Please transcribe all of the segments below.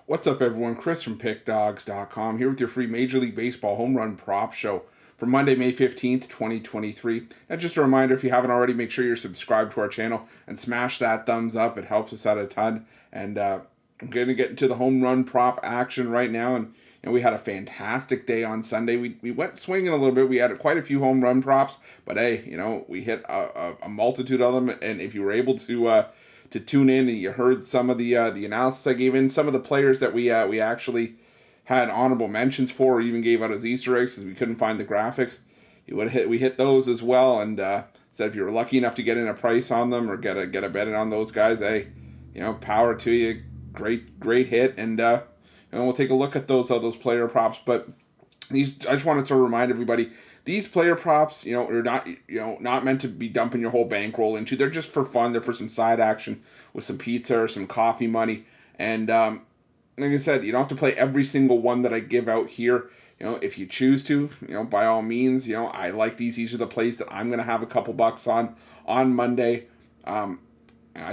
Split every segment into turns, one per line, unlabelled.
What's up, everyone? Chris from Pickdawgz.com here with your free Major League Baseball home run prop show for Monday, May 15th, 2023. And just a reminder, if you haven't already, make sure you're subscribed to our channel and smash that thumbs up. It helps us out a ton. And I'm going to get into the home run prop action right now. And we had a fantastic day on Sunday. We went swinging a little bit. We had quite a few home run props. But hey, we hit a multitude of them. And if you were able to tune in and you heard some of the analysis I gave in, some of the players that we actually had honorable mentions for, or even gave out as Easter eggs because we couldn't find the graphics. We hit those as well, and said if you were lucky enough to get in a price on them or get a bet in on those guys, hey, power to you, great hit, and we'll take a look at those player props. But I just wanted to remind everybody, these player props, are not meant to be dumping your whole bankroll into. They're just for fun. They're for some side action with some pizza or some coffee money. And like I said, you don't have to play every single one that I give out here. If you choose to, by all means, I like these. These are the plays that I'm going to have a couple bucks on Monday. I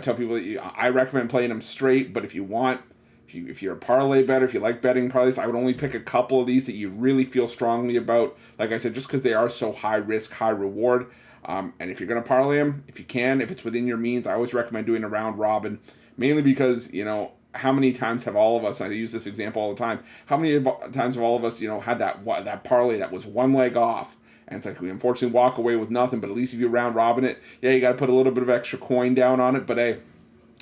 tell people that I recommend playing them straight, but if you want, if you're a parlay better, if you like betting parlays, I would only pick a couple of these that you really feel strongly about. Like I said, just because they are so high risk, high reward. And if you're going to parlay them, if you can, if it's within your means, I always recommend doing a round robin. Mainly because, how many times have all of us, I use this example all the time, how many times have all of us, had that parlay that was one leg off? And it's like we unfortunately walk away with nothing, but at least if you round robin it, yeah, you got to put a little bit of extra coin down on it. But hey,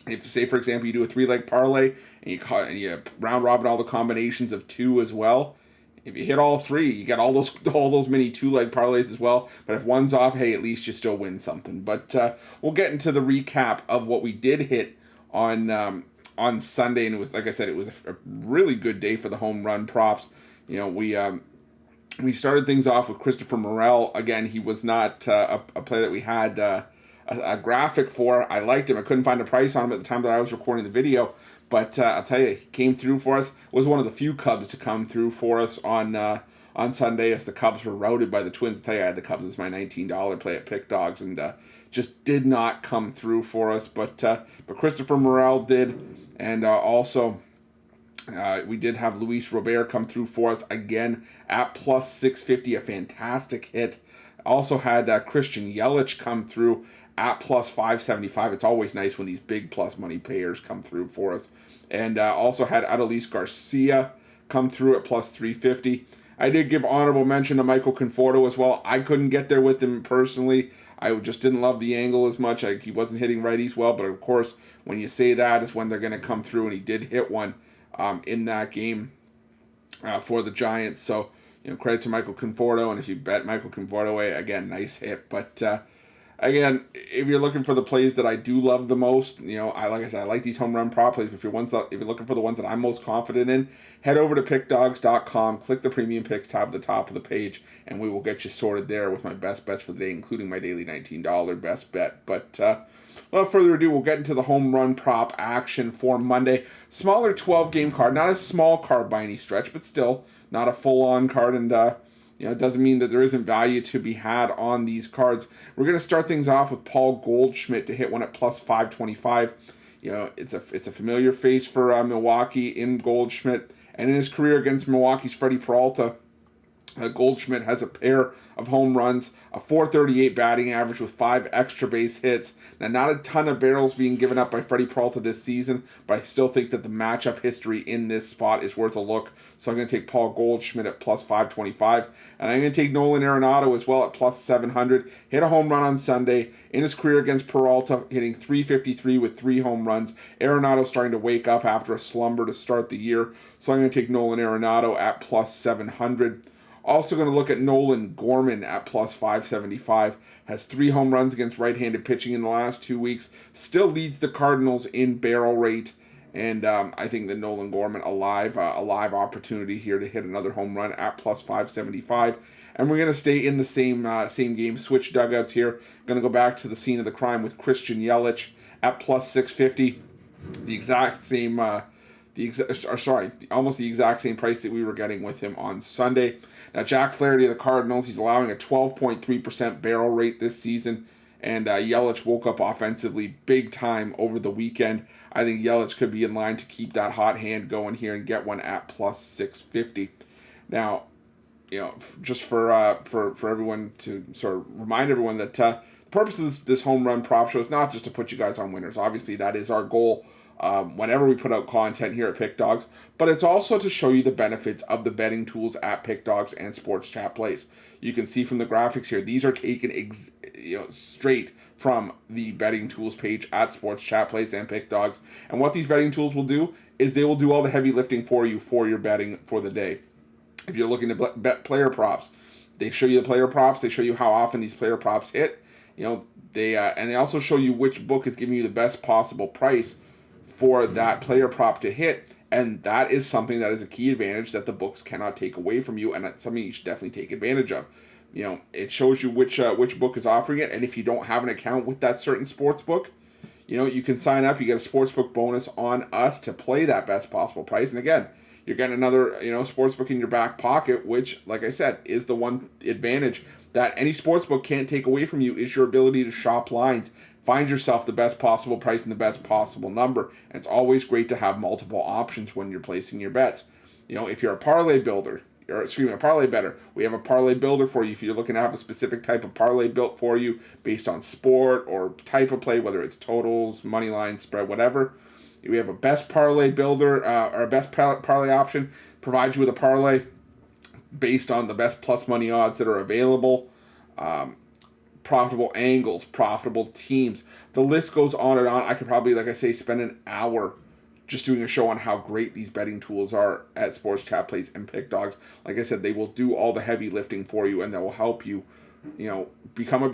if, say, for example, you do a 3-leg parlay and you round robin all the combinations of 2 as well, if you hit all 3, you get all those mini 2-leg parlays as well. But if one's off, hey, at least you still win something. But we'll get into the recap of what we did hit on Sunday, and it was, like I said, it was a really good day for the home run props. We started things off with Christopher Morel. Again, he was not a player that we had a graphic for. I liked him. I couldn't find a price on him at the time that I was recording the video, but I'll tell you, he came through for us. Was one of the few Cubs to come through for us on Sunday as the Cubs were routed by the Twins. I'll tell you, I had the Cubs as my $19 play at Pickdawgz, and just did not come through for us. But Christopher Morel did, and also we did have Luis Robert come through for us again at plus 650, a fantastic hit. Also had Christian Yelich come through at plus 575. It's always nice when these big plus money payers come through for us. And also had Adolis Garcia come through at plus 350. I did give honorable mention to Michael Conforto as well. I couldn't get there with him personally. I just didn't love the angle as much. He wasn't hitting righties well, but of course, when you say that is when they're going to come through, and he did hit one in that game for the Giants. So, credit to Michael Conforto, and if you bet Michael Conforto, again, nice hit. But again, if you're looking for the plays that I do love the most, like I said, I like these home run prop plays. If you're looking for the ones that I'm most confident in, head over to Pickdawgz.com, click the Premium Picks tab at the top of the page, and we will get you sorted there with my best bets for the day, including my daily $19 best bet. But without further ado, we'll get into the home run prop action for Monday. Smaller 12-game card, not a small card by any stretch, but still not a full-on card, and it doesn't mean that there isn't value to be had on these cards. We're going to start things off with Paul Goldschmidt to hit one at plus 525. It's a familiar face for Milwaukee in Goldschmidt, and in his career against Milwaukee's Freddie Peralta, Goldschmidt has a pair of home runs, a .438 batting average with 5 extra base hits. Now, not a ton of barrels being given up by Freddie Peralta this season, but I still think that the matchup history in this spot is worth a look. So I'm going to take Paul Goldschmidt at plus 525, and I'm going to take Nolan Arenado as well at plus 700. Hit a home run on Sunday in his career against Peralta, hitting .353 with 3 home runs. Arenado starting to wake up after a slumber to start the year, so I'm going to take Nolan Arenado at plus 700. Also going to look at Nolan Gorman at plus 575. Has 3 home runs against right-handed pitching in the last 2 weeks. Still leads the Cardinals in barrel rate. And I think that Nolan Gorman a live opportunity here to hit another home run at plus 575. And we're going to stay in the same game. Switch dugouts here. Going to go back to the scene of the crime with Christian Yelich at plus 650. The exact same... almost the exact same price that we were getting with him on Sunday. Now, Jack Flaherty of the Cardinals, he's allowing a 12.3% barrel rate this season, And Yelich woke up offensively big time over the weekend. I think Yelich could be in line to keep that hot hand going here and get one at plus 650. Now, just for everyone to sort of remind everyone that the purpose of this home run prop show is not just to put you guys on winners. Obviously, that is our goal whenever we put out content here at Pickdawgz, but it's also to show you the benefits of the betting tools at Pickdawgz and Sports Chat Plays. You can see from the graphics here, these are taken straight from the betting tools page at Sports Chat Plays and Pickdawgz. And what these betting tools will do is they will do all the heavy lifting for you for your betting for the day. If you're looking to bet player props, they show you the player props. They show you how often these player props hit. They also show you which book is giving you the best possible price for that player prop to hit. And that is something that is a key advantage that the books cannot take away from you, and that's something you should definitely take advantage of. It shows you which book is offering it, and if you don't have an account with that certain sports book, you can sign up. You get a sportsbook bonus on us to play that best possible price. And again, you're getting another, sportsbook in your back pocket, which, like I said, is the one advantage that any sportsbook can't take away from you is your ability to shop lines, find yourself the best possible price and the best possible number. And it's always great to have multiple options when you're placing your bets. If you're a parlay builder, a parlay better, we have a parlay builder for you. If you're looking to have a specific type of parlay built for you based on sport or type of play, whether it's totals, money line, spread, whatever, we have a best parlay builder or a best parlay option. Provides you with a parlay based on the best plus money odds that are available, profitable angles, profitable teams. The list goes on and on. I could probably, like I say, spend an hour just doing a show on how great these betting tools are at Sports Chat Plays and Pickdawgz. Like I said, they will do all the heavy lifting for you, and they will help you, become a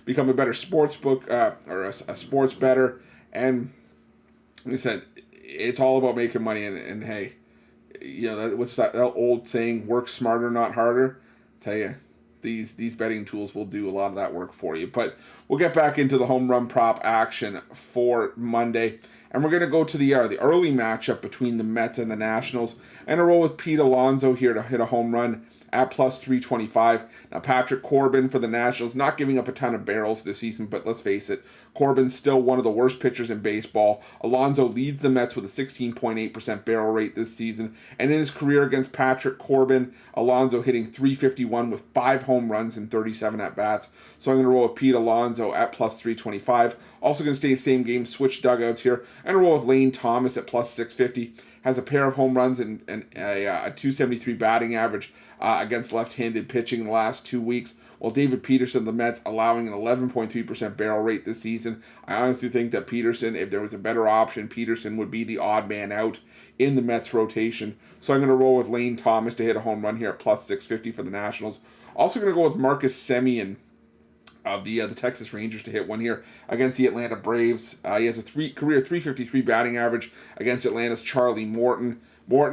become a better sports book or a sports bettor. And like I said, it's all about making money. And hey, what's that old saying? Work smarter, not harder. Tell you, these betting tools will do a lot of that work for you. But we'll get back into the home run prop action for Monday. And we're going to go to the early matchup between the Mets and the Nationals. And a roll with Pete Alonso here to hit a home run at plus 325. Now, Patrick Corbin for the Nationals, not giving up a ton of barrels this season, but let's face it, Corbin's still one of the worst pitchers in baseball. Alonso leads the Mets with a 16.8% barrel rate this season. And in his career against Patrick Corbin, Alonso hitting 351 with 5 home runs and 37 at-bats. So I'm going to roll with Pete Alonso at plus 325. Also going to stay same game, switch dugouts here. And roll with Lane Thomas at plus 650. Has a pair of home runs and a 273 batting average against left-handed pitching in the last 2 weeks. While David Peterson, the Mets, allowing an 11.3% barrel rate this season. I honestly think that Peterson, if there was a better option, Peterson would be the odd man out in the Mets rotation. So I'm going to roll with Lane Thomas to hit a home run here at plus 650 for the Nationals. Also going to go with Marcus Semien of the Texas Rangers to hit one here against the Atlanta Braves. He has a career 353 batting average against Atlanta's Charlie Morton.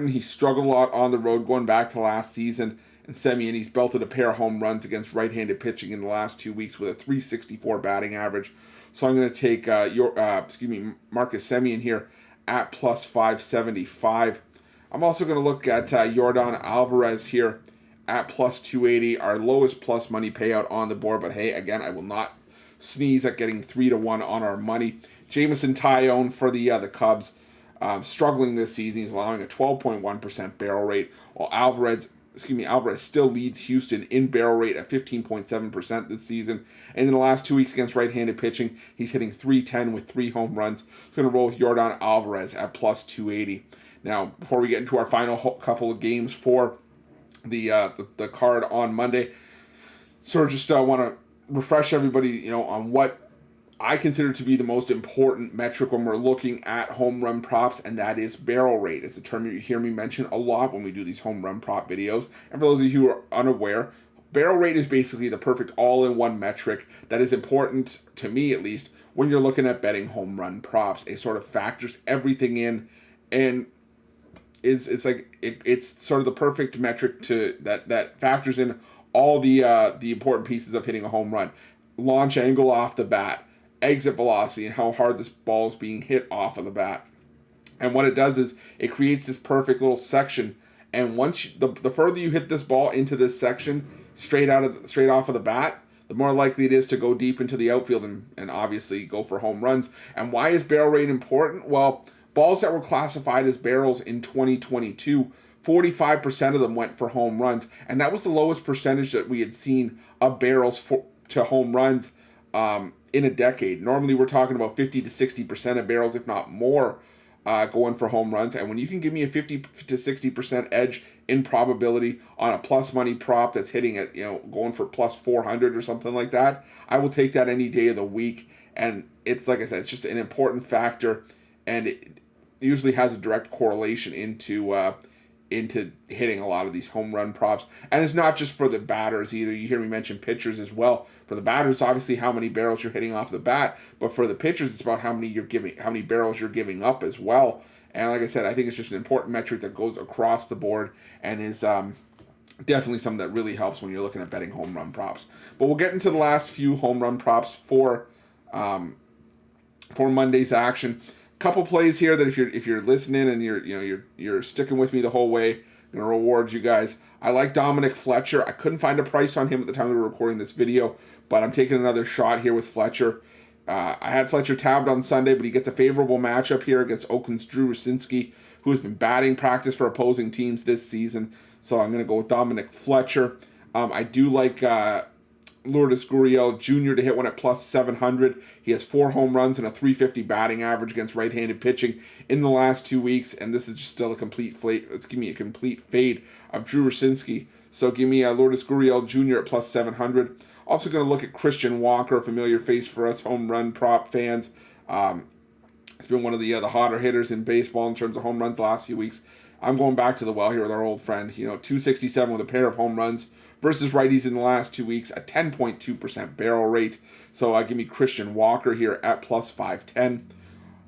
He struggled a lot on the road going back to last season. And Semien, he's belted a pair of home runs against right-handed pitching in the last 2 weeks with a 364 batting average. So I'm going to take Marcus Semien here at plus 575. I'm also going to look at Yordan Alvarez here at plus 280, our lowest plus money payout on the board. But hey, again, I will not sneeze at getting 3-1 on our money. Jameson Taillon for the Cubs, struggling this season. He's allowing a 12.1% barrel rate, while Alvarez still leads Houston in barrel rate at 15.7% this season. And in the last 2 weeks against right-handed pitching, he's hitting 310 with 3 home runs. I'm going to roll with Yordan Alvarez at plus 280. Now, before we get into our final couple of games for the card on Monday, sort of just want to refresh everybody, on what I consider to be the most important metric when we're looking at home run props, and that is barrel rate. It's a term you hear me mention a lot when we do these home run prop videos. And for those of you who are unaware, barrel rate is basically the perfect all-in-one metric that is important, to me at least, when you're looking at betting home run props. It sort of factors everything in, and it's sort of the perfect metric that factors in all the important pieces of hitting a home run. Launch angle off the bat, exit velocity, and how hard this ball is being hit off of the bat. And what it does is it creates this perfect little section. And once the further you hit this ball into this section, straight off of the bat, the more likely it is to go deep into the outfield and obviously go for home runs. And why is barrel rate important? Well, balls that were classified as barrels in 2022, 45% of them went for home runs, and that was the lowest percentage that we had seen of barrels to home runs in a decade. Normally, we're talking about 50 to 60% of barrels, if not more, going for home runs. And when you can give me a 50 to 60% edge in probability on a plus money prop that's hitting at, going for plus 400 or something like that, I will take that any day of the week. And it's, like I said, it's just an important factor, and it usually has a direct correlation into hitting a lot of these home run props. And it's not just for the batters either. You hear me mention pitchers as well. For the batters, obviously how many barrels you're hitting off the bat, but for the pitchers, it's about how many barrels you're giving up as well. And like I said, I think it's just an important metric that goes across the board and is definitely something that really helps when you're looking at betting home run props. But we'll get into the last few home run props for Monday's action. Couple plays here that if you're listening and you're sticking with me the whole way, I'm gonna reward you guys. I like Dominic Fletcher. I couldn't find a price on him at the time we were recording this video, but I'm taking another shot here with Fletcher. I had Fletcher tabbed on Sunday, but he gets a favorable matchup here against Oakland's Drew Rucinski, who has been batting practice for opposing teams this season. So I'm gonna go with Dominic Fletcher. I do like Lourdes Gurriel Jr. to hit one at plus 700. He has 4 home runs and a 350 batting average against right-handed pitching in the last 2 weeks, and this is just still a complete fade. Let's give me a complete fade of Drew Rucinski. So give me Lourdes Gurriel Jr. at plus 700. Also going to look at Christian Walker, a familiar face for us home run prop fans. It's been one of the hotter hitters in baseball in terms of home runs the last few weeks. I'm going back to the well here with our old friend. 267 with a pair of home runs versus righties in the last 2 weeks, a 10.2% barrel rate. So give me Christian Walker here at plus 510.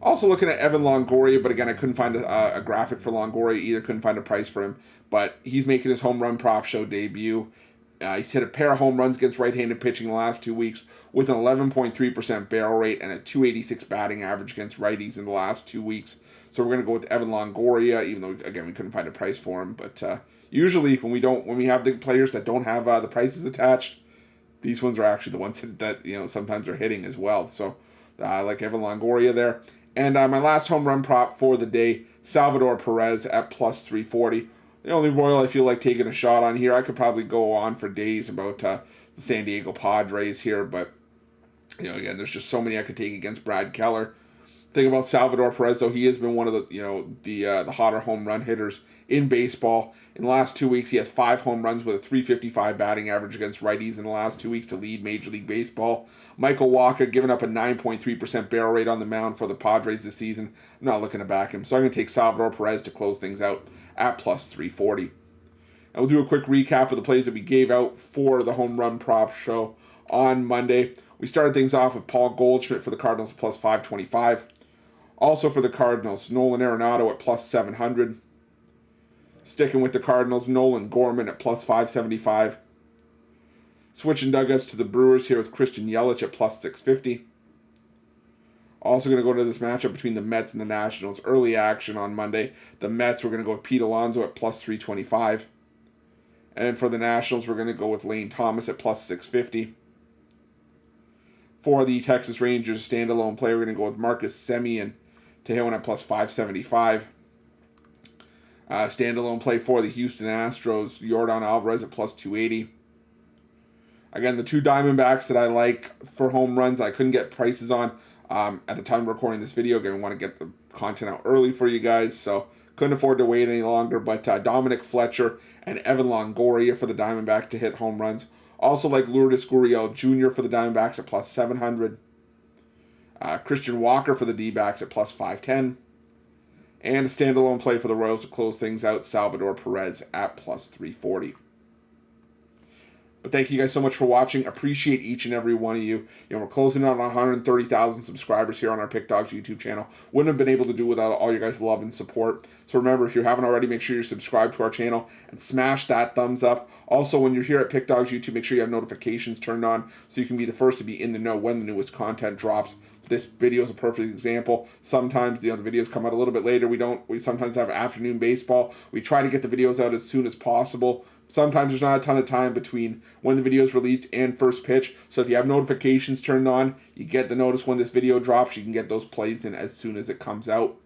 Also looking at Evan Longoria, but again, I couldn't find a graphic for Longoria either. Couldn't find a price for him, but he's making his home run prop show debut. He's hit a pair of home runs against right-handed pitching in the last 2 weeks with an 11.3% barrel rate and a 286 batting average against righties in the last 2 weeks. So we're going to go with Evan Longoria, even though, again, we couldn't find a price for him. But usually when we have the players that don't have the prices attached, these ones are actually the ones that sometimes are hitting as well. So I like Evan Longoria there. And my last home run prop for the day, Salvador Perez at plus 340. The only Royal I feel like taking a shot on here. I could probably go on for days about the San Diego Padres here, but again, there's just so many I could take against Brad Keller. Thing about Salvador Perez, though, he has been one of the hotter home run hitters in baseball. In the last 2 weeks, he has 5 home runs with a 355 batting average against righties in the last 2 weeks to lead Major League Baseball. Michael Wacha giving up a 9.3% barrel rate on the mound for the Padres this season. I'm not looking to back him, so I'm going to take Salvador Perez to close things out at plus 340. And we'll do a quick recap of the plays that we gave out for the home run prop show on Monday. We started things off with Paul Goldschmidt for the Cardinals at plus 525. Also for the Cardinals, Nolan Arenado at plus 700. Sticking with the Cardinals, Nolan Gorman at plus 575. Switching dugouts to the Brewers here with Christian Yelich at plus 650. Also going to go to this matchup between the Mets and the Nationals. Early action on Monday. The Mets, we're going to go with Pete Alonso at plus 325. And for the Nationals, we're going to go with Lane Thomas at plus 650. For the Texas Rangers standalone play, we're going to go with Marcus Semien to hit one at plus 575. Standalone play for the Houston Astros, Yordan Alvarez at plus 280. Again, the 2 Diamondbacks that I like for home runs, I couldn't get prices on at the time of recording this video. Again, I want to get the content out early for you guys, so couldn't afford to wait any longer. But Dominic Fletcher and Evan Longoria for the Diamondbacks to hit home runs. Also like Lourdes Gurriel Jr. for the Diamondbacks at plus 700. Christian Walker for the D-backs at plus 510. And a standalone play for the Royals to close things out, Salvador Perez at plus 340. But thank you guys so much for watching. Appreciate each and every one of you. We're closing on 130,000 subscribers here on our Pickdawgz YouTube channel. Wouldn't have been able to do without all your guys' love and support. So remember, if you haven't already, make sure you're subscribed to our channel and smash that thumbs up. Also, when you're here at Pickdawgz YouTube, make sure you have notifications turned on so you can be the first to be in the know when the newest content drops. This video is a perfect example. Sometimes the videos come out a little bit later. We sometimes have afternoon baseball. We try to get the videos out as soon as possible. Sometimes there's not a ton of time between when the video is released and first pitch. So if you have notifications turned on, you get the notice when this video drops. You can get those plays in as soon as it comes out.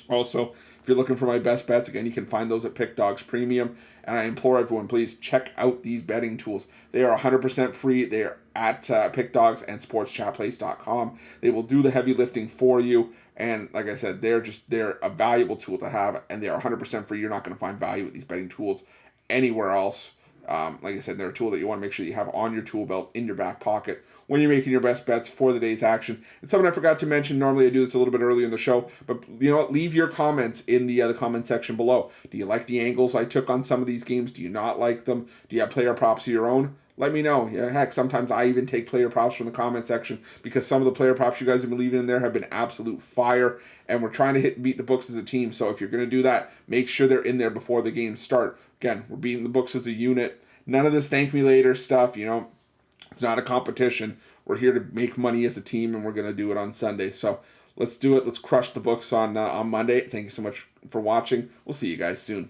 Also, if you're looking for my best bets, again, you can find those at Pickdawgz Premium. And I implore everyone, please check out these betting tools. They are 100% free. They are at Pickdawgz and sportschatplace.com. They will do the heavy lifting for you. And like I said, they're a valuable tool to have, and they are 100% free. You're not going to find value with these betting tools anywhere else. Like I said, they're a tool that you want to make sure you have on your tool belt in your back pocket when you're making your best bets for the day's action. And something I forgot to mention, normally I do this a little bit earlier in the show, but you know what? Leave your comments in the comment section below. Do you like the angles I took on some of these games? Do you not like them? Do you have player props of your own? Let me know. Yeah, heck, sometimes I even take player props from the comment section because some of the player props you guys have been leaving in there have been absolute fire, and we're trying to beat the books as a team. So if you're going to do that, make sure they're in there before the games start. Again, we're beating the books as a unit. None of this thank me later stuff, it's not a competition. We're here to make money as a team, and we're going to do it on Sunday. So let's do it. Let's crush the books on Monday. Thank you so much for watching. We'll see you guys soon.